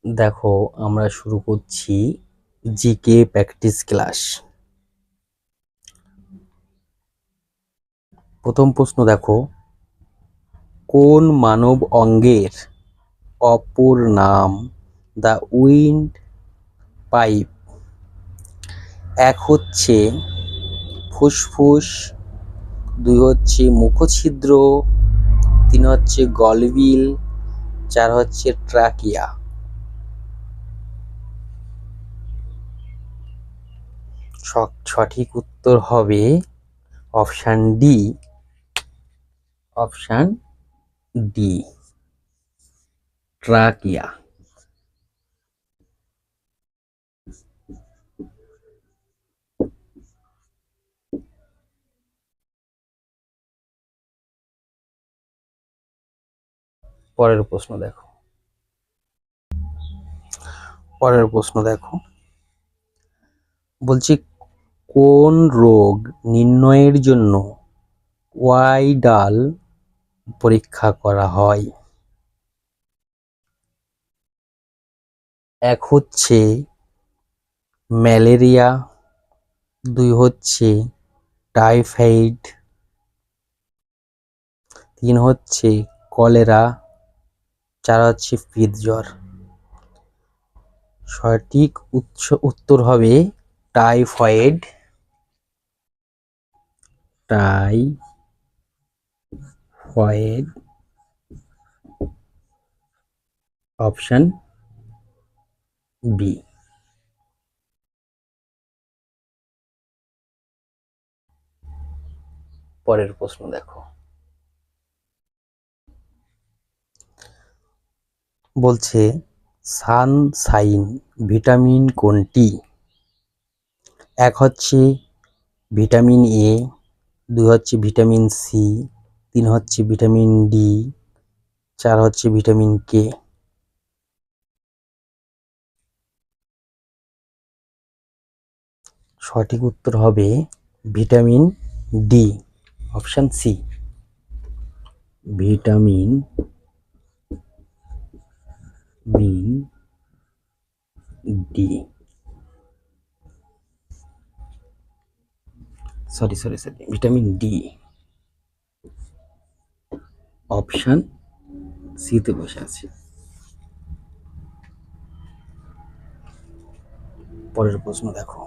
দেখো, আমরা শুরু করছি জিকে প্র্যাকটিস ক্লাস। প্রথম প্রশ্ন দেখো, কোন মানব অঙ্গের অপর নাম দ্য উইন্ড পাইপ? এক হচ্ছে ফুসফুস, দুই হচ্ছে মুখছিদ্র, তিন হচ্ছে গলবিল, চার হচ্ছে ট্রাকিয়া। সঠিক উত্তর হবে অপশান ডি, ট্রাকিয়া। পরের প্রশ্ন দেখো, বলছি কোন রোগ নির্ণয়ের জন্য ওয়াইডাল পরীক্ষা করা হয়? এক হচ্ছে ম্যালেরিয়া, দুই হচ্ছে টাইফয়েড, তিন হচ্ছে কলেরা, চার হচ্ছে পিতজ্বর। সঠিক উত্তর হবে টাইফয়েড, অপশন বি। পরের প্রশ্ন দেখো, বলছে সানশাইন ভিটামিন কোনটি? এক হচ্ছে ভিটামিন এ, দুই হচ্ছে ভিটামিন সি, তিন হচ্ছে ভিটামিন ডি, চার হচ্ছে ভিটামিন কে। সঠিক উত্তর হবে vitamin D, option C, vitamin D. Sorry, vitamin D, option সিতে বসে আছে। পরের প্রশ্ন দেখো,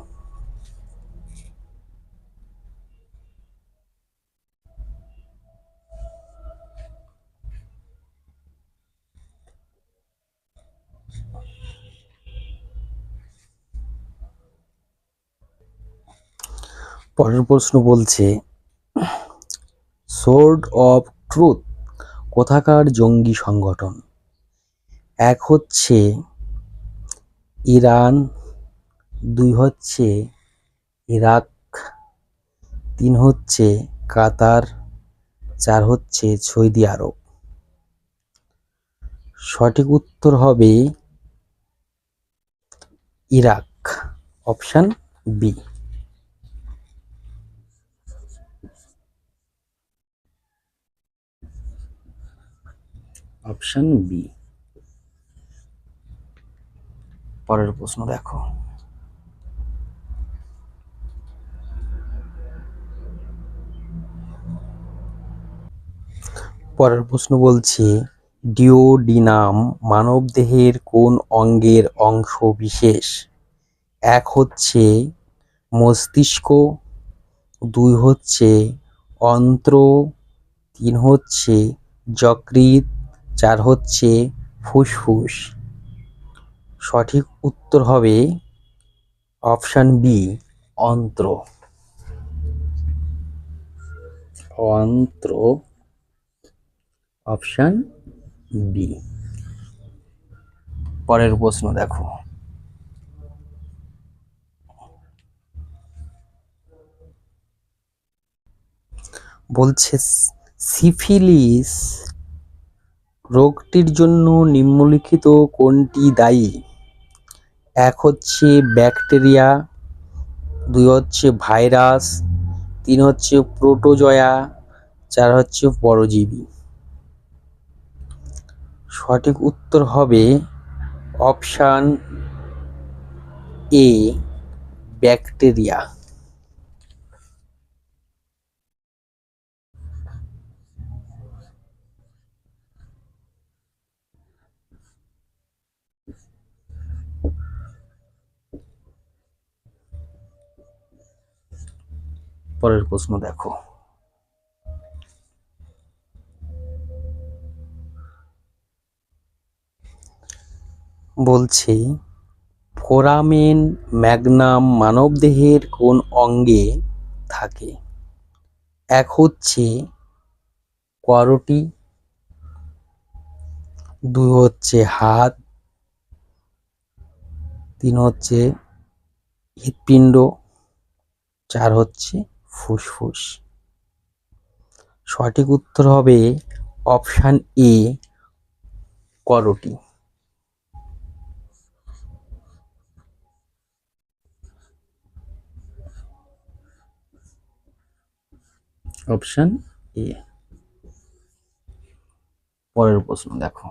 বলছে সোর্ড অফ ট্রুথ কোথাকার জঙ্গি সংগঠন? এক হচ্ছে ইরান, দুই হচ্ছে ইরাক, তিন হচ্ছে কাতার, চার হচ্ছে সৌদি আরব। সঠিক উত্তর হবে Iraq, option B, option B. পরের প্রশ্ন দেখো, বলছে ডিওডিনাম মানবদেহের কোন অঙ্গের অংশ বিশেষ? এক হচ্ছে মস্তিষ্ক, দুই হচ্ছে অন্ত্র, তিন হচ্ছে যকৃৎ, চার হচ্ছে ফুসফুস। সঠিক উত্তর হবে অপশন বি, অন্ত্র, অপশন বি। পরের প্রশ্ন দেখো, বলছে সিফিলিস রোগটির জন্য নিম্নলিখিত কোনটি দায়ী? এক হচ্ছে ব্যাকটেরিয়া, দুই হচ্ছে ভাইরাস, তিন হচ্ছে প্রোটোজোয়া, চার হচ্ছে পরজীবী। সঠিক উত্তর হবে অপশান এ ব্যাকটেরিয়া। পরের প্রশ্ন দেখো। বলছে ফোরামেন ম্যাগনাম মানবদেহের কোন অঙ্গে থাকে? এক হচ্ছে করোটি, দুই হচ্ছে হাত, তিন হচ্ছে হৃৎপিণ্ড, চার হচ্ছে ফুসফুস। সঠিক উত্তর হবে অপশান এ করোটি। Option A. পরের প্রশ্ন দেখো।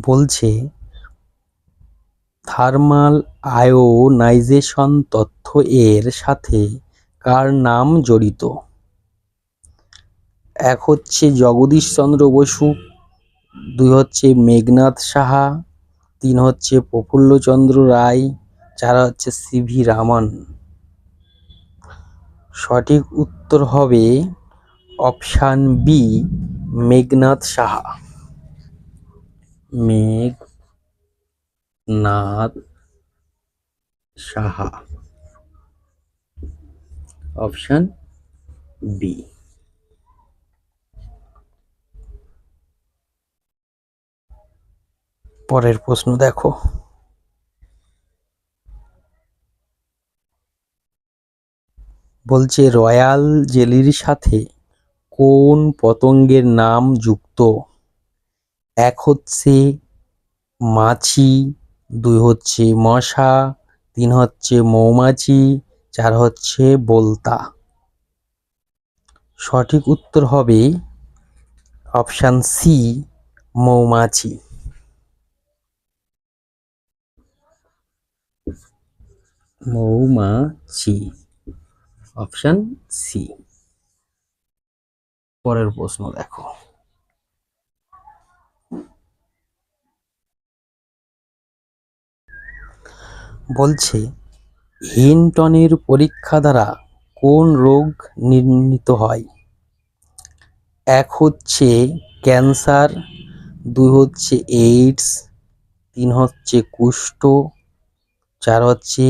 বলছে থার্মাল আয়োনাইজেশন তথ্য এর সাথে কার নাম জড়িত? এক হচ্ছে জগদীশচন্দ্র বসু, দুই হচ্ছে মেঘনাদ সাহা, তিন হচ্ছে প্রফুল্লচন্দ্র রায়, চার হচ্ছে সিভি রামন। সঠিক উত্তর হবে option B Meghnad Saha. Meghnad Saha, option B. পরের প্রশ্ন দেখো। বলছে রয়্যাল জেলির সাথে কোন পতঙ্গের নাম যুক্ত? এক হচ্ছে মাছি, দুই হচ্ছে মশা, তিন হচ্ছে মৌমাছি, চার হচ্ছে বোলতা। সঠিক উত্তর হবে অপশান সি মৌমাছি। মৌমাছি, অপশান সি। পরের প্রশ্ন দেখো। বলছে হিনটনের পরীক্ষা দ্বারা কোন রোগ নির্ণীত হয়? এক হচ্ছে ক্যান্সার, দুই হচ্ছে এইডস, তিন হচ্ছে কুষ্ঠ, চার হচ্ছে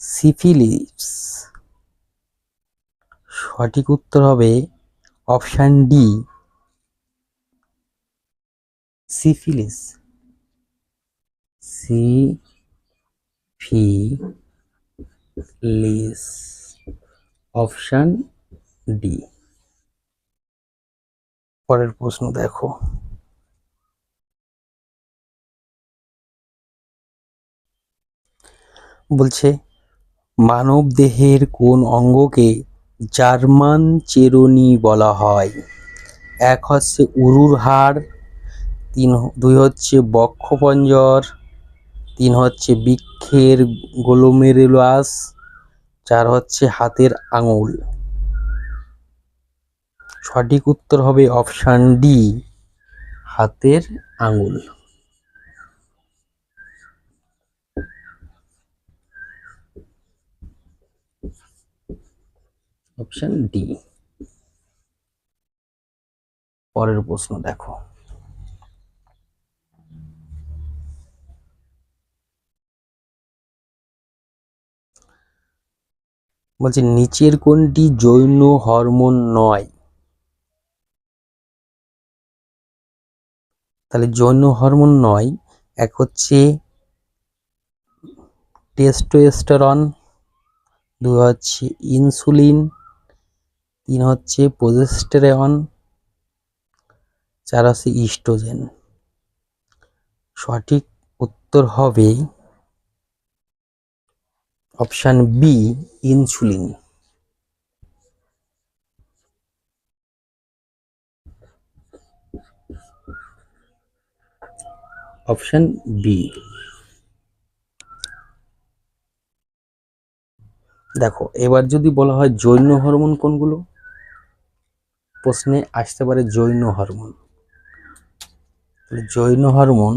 সিফিলিস। সঠিক উত্তর হবে option D syphilis. Syphilis, option D. পরের প্রশ্ন দেখো। বলছে মানব দেহের কোন অঙ্গকে জার্মান চেরুনি বলা হয়? এক হচ্ছে উরুর হাড়, দুই হচ্ছে বক্ষপঞ্জর, তিন হচ্ছে বৃক্ষের গ্লোমেরুলাস, চার হচ্ছে হাতের আঙুল। সঠিক উত্তর হবে অপশান ডি হাতের আঙুল। Option D. পরের প্রশ্ন দেখো। বলছে নিচের কোনটি যৌন হরমোন নয়? তাহলে যৌন হরমোন নয়, এক হচ্ছে টেস্টোস্টেরন, দুই হচ্ছে ইনসুলিন, তিন হচ্ছে প্রোজেস্টেরন, চার হচ্ছে ইস্ট্রোজেন। সঠিক উত্তর হবে option B insulin. Option B. দেখো এবার যদি বলা হয় জৈন হরমোন কোনগুলো, প্রশ্নে আসতে পারে Jain hormone. Jain hormone,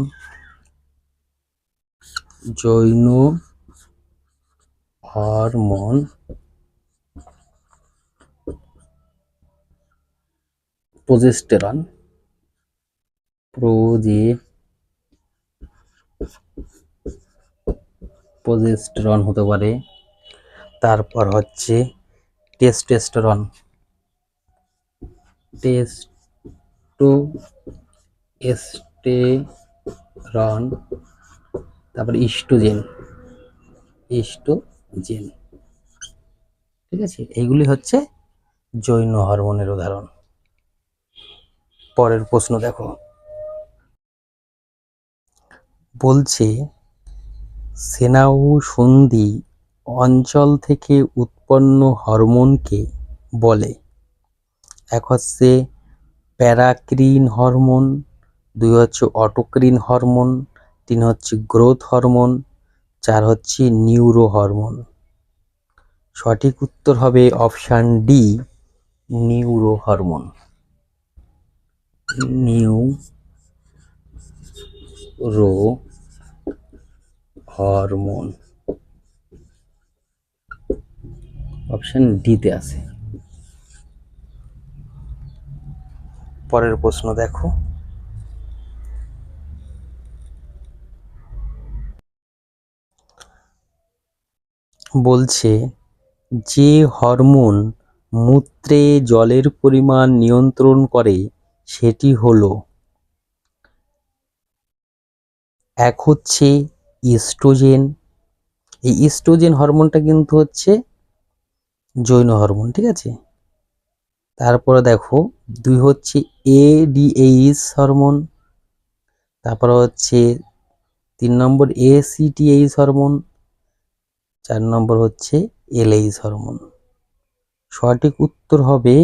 Jain hormone progesterone, progesterone হতে পারে, তারপর হচ্ছে টেস্টোস্টেরন, টেস্টোস্টেরন, তারপর ইস্ট্রোজেন, ইস্ট্রোজেন। ঠিক আছে, এইগুলি হচ্ছে জৈন হরমোনের উদাহরণ। পরের প্রশ্ন দেখো, বলছে স্নায়ু সন্ধি অঞ্চল থেকে উৎপন্ন হরমোনকে বলে। এক হচ্ছে প্যারাক্রিন হরমোন, দুই হচ্ছে অটোক্রিন হরমোন, তিন হচ্ছে গ্রোথ হরমোন, চার হচ্ছে নিউরো হরমোন। সঠিক উত্তর হবে option D, neuro hormone. Neuro hormone option ডিতে আছে। পরের প্রশ্ন দেখো, বলছে যে হরমোন মূত্রে জলের পরিমাণ নিয়ন্ত্রণ করে সেটি হলো, এক হচ্ছে ইস্ট্রোজেন। এই ইস্ট্রোজেন হরমোনটা কিন্তু হচ্ছে জৈন হরমোন, ঠিক আছে। তারপরে দেখো, দুই হচ্ছে এডিএইচ হরমোন, তারপরে হচ্ছে 3 নম্বর এসিটিএইচ হরমোন, 4 নম্বর হচ্ছে এলএইচ হরমোন। সঠিক উত্তর হবে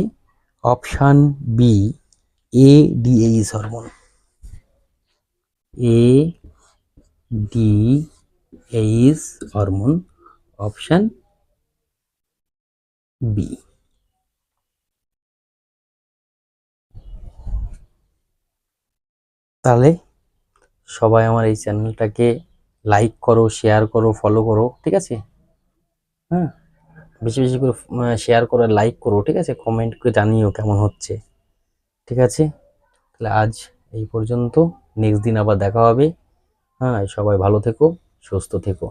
option B, ADH hormone. ADH hormone option B. তাহলে সবাই আমার এই চ্যানেলটাকে লাইক করো, শেয়ার করো, ফলো করো, ঠিক আছে। হ্যাঁ, বেশি বেশি করে শেয়ার করো, লাইক করো, ঠিক আছে। কমেন্ট করে জানিও কেমন হচ্ছে, ঠিক আছে। তাহলে আজ এই পর্যন্ত, নেক্সট দিন আবার দেখা হবে। হ্যাঁ, সবাই ভালো থেকো, সুস্থ থেকো।